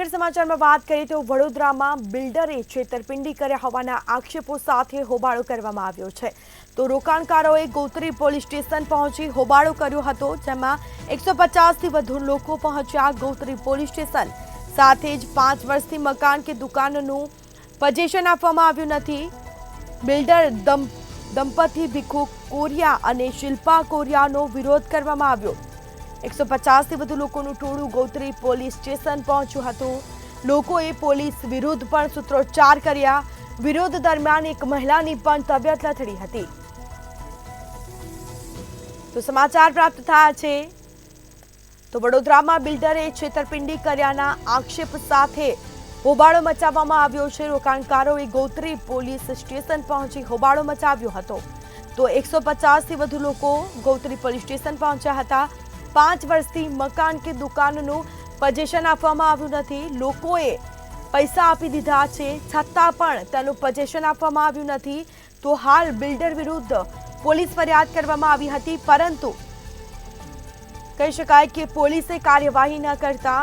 આગળ સમાચારમાં વાત કરીએ તો વડોદરામાં બિલ્ડરે છેતરપિંડી કર્યા હોવાના આક્ષેપો સાથે હોબાળો કરવામાં આવ્યો છે। તો રોકાણકારોએ ગોત્રી પોલીસ સ્ટેશન પહોંચી હોબાળો કર્યો હતો, જેમાં 150થી વધુ લોકો પહોંચ્યા ગોત્રી પોલીસ સ્ટેશન। સાથે જ 5 વર્ષથી મકાન કે દુકાનનું પોઝેશન આપવામાં આવ્યું નથી। બિલ્ડર દંપતી ભીખુ કોરિયા અને શિલ્પા કોરિયાનો વિરોધ કરવામાં આવ્યો। 150થી વધુ લોકોનું ટોળું ગોત્રી પોલીસ સ્ટેશન પહોંચ્યું હતું। લોકોએ પોલીસ વિરુદ્ધ પણ સૂત્રોચ્ચાર કર્યા। વિરોધ દરમિયાન એક મહિલાની પણ તબિયત લથડી હતી। તો સમાચાર પ્રાપ્ત થયા છે તો વડોદરામાં બિલ્ડરે છેતરપિંડી કર્યાના આક્ષેપ સાથે હોબાળો મચાવવામાં આવ્યો છે। રોકાણકારોએ ગોત્રી પોલીસ સ્ટેશન પહોંચી હોબાળો મચાવ્યો હતો। તો 150થી વધુ લોકો ગોત્રી પોલીસ સ્ટેશન પહોંચ્યા હતા। 5 વર્ષથી મકાન કે દુકાનનું પોઝેશન આપવામાં આવ્યું નથી। લોકોએ પૈસા આપી દીધા છે, છતાં પણ તેનું પોઝેશન આપવામાં આવ્યું નથી। તો હાલ બિલ્ડર વિરુદ્ધ પોલીસ ફરિયાદ કરવામાં આવી હતી, પરંતુ કહી શકાય કે પોલીસે કાર્યવાહી ન કરતા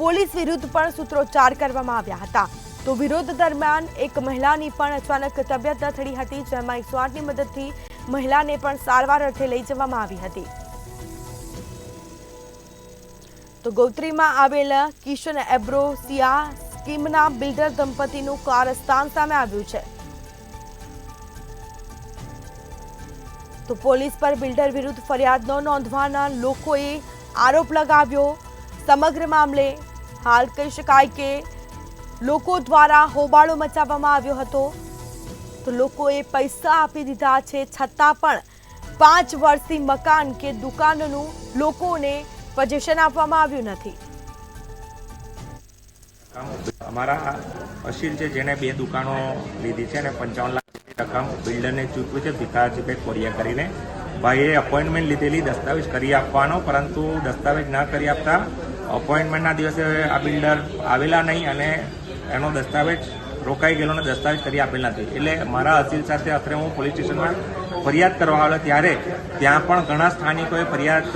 પોલીસ વિરુદ્ધ પણ સૂત્રોચ્ચાર કરવામાં આવ્યા હતા। તો વિરોધ દરમિયાન એક મહિલાની પણ અચાનક તબિયત લથડી હતી, જેમાં 108ની મદદથી મહિલાને પણ સારવાર અર્થે લઈ જવામાં આવી હતી। તો ગોત્રીમાં આવેલા કિશન એબ્રોસિયા સ્કીમના બિલ્ડર દંપતીનું કારસ્તાન સામે આવ્યું છે। તો પોલીસ પર બિલ્ડર વિરુદ્ધ ફરિયાદ ન નોંધવાના લોકોએ આરોપ લગાવ્યો। સમગ્ર મામલે હાલ કહી શકાય કે લોકો દ્વારા હોબાળો મચાવવામાં આવ્યો હતો। તો લોકોએ પૈસા આપી દીધા છે, છતાં પણ 5 વર્ષથી મકાન કે દુકાનનું લોકોને પોઝેશન આપવામાં આવ્યું નથી। અમારા અશીલ છે, જેને 2 દુકાનો લીધી છે અને 55 લાખ રકમ બિલ્ડરને ચૂકવી છે, ભીખાજીભાઈ કોરિયા કરીને। ભાઈએ અપોઇન્ટમેન્ટ લીધેલી દસ્તાવેજ કરી આપવાનો, પરંતુ દસ્તાવેજ ના કરી આપતા અપોઇન્ટમેન્ટના દિવસે આ બિલ્ડર આવેલા નહીં અને એનો દસ્તાવેજ રોકાઈ ગયેલો અને દસ્તાવેજ કરી આપેલ નથી। એટલે મારા અસીલ સાથે અત્રે હું પોલીસ સ્ટેશનમાં ફરિયાદ કરવા આવ્યો, ત્યારે ત્યાં પણ ઘણા સ્થાનિકોએ ફરિયાદ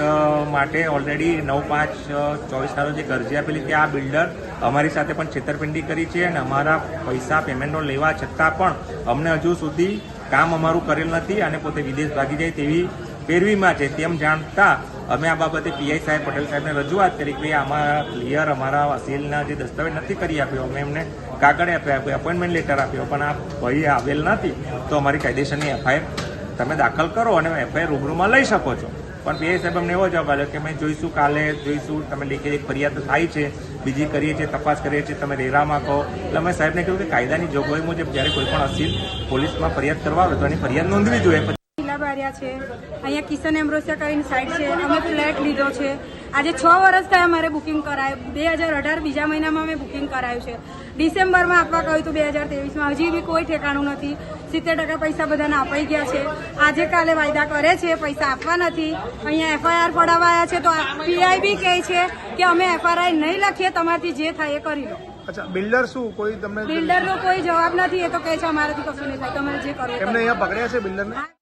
માટે ઓલરેડી 9/5/24 રોજ એક અરજી આપેલી કે આ બિલ્ડર અમારી સાથે પણ છેતરપિંડી કરી છે અને અમારા પૈસા પેમેન્ટનો લેવા છતાં પણ અમને હજુ સુધી કામ અમારું કરેલ નથી અને પોતે વિદેશ ભાગી જાય તેવી પેરવીમાં છે। તેમ જાણતા અમે આ બાબતે પીઆઈ સાહેબ પટેલ સાહેબને રજૂઆત કરી કે અમારા ક્લિયર અમારા અસીલના જે દસ્તાવેજ નથી કરી આપ્યો, અમે એમને કાગળ આપ્યા, અપોઇન્ટમેન્ટ લેટર આપ્યો, પણ આ ભાઈ આવેલ નથી, તો અમારી કાયદેસરની એફઆઈઆર તમે દાખલ કરો અને એફઆઈઆર રૂબરૂમાં લઈ શકો છો। પણ પીઆઈ સાહેબ અમને એવો જવાબ આપ્યો કે અમે જોઈશું, કાલે જોઈશું, તમે લેખિત ફરિયાદ થાય છે, બીજી કરીએ છીએ, તપાસ કરીએ છીએ, તમે રેરામાં કહો। એટલે અમે સાહેબને કહ્યું કે કાયદાની જોગવાઈ મુજબ જ્યારે કોઈ પણ અસીલ પોલીસમાં ફરિયાદ કરવા આવે તો એની ફરિયાદ નોંધવી જોઈએ। છે અહીંયા કિશન એમ્બ્રોસિયા કરીને સાઈડ છે, અમે ફ્લેટ લીધો છે। આજે 6 વર્ષ થયા અમારે બુકિંગ કરાયું। 2018 બીજા મહિનામાં અમે બુકિંગ કરાયું છે। ડિસેમ્બરમાં આપવા કહ્યું હતું 2023માં, હજી બી કોઈ ઠેકાણું નથી। 70% પૈસા બધાને અપાઈ ગયા છે। આજે કાલે વાયદા કરે છે, પૈસા આપવા નથી। અહીંયા એફઆઈઆર પડાવાયા છે, તો પીઆઈ બી કહે છે કે અમે એફઆઈઆર નહીં લખીએ, તમારાથી જે થાય એ કરી લો। અચ્છા, બિલ્ડર શું કોઈ તમને બિલ્ડરનો કોઈ જવાબ નથી, એ તો કહે છે અમારાથી કશું નહીં થાય, તમારે જે કરવું। એમને અહીંયા પકડ્યા છે બિલ્ડરને?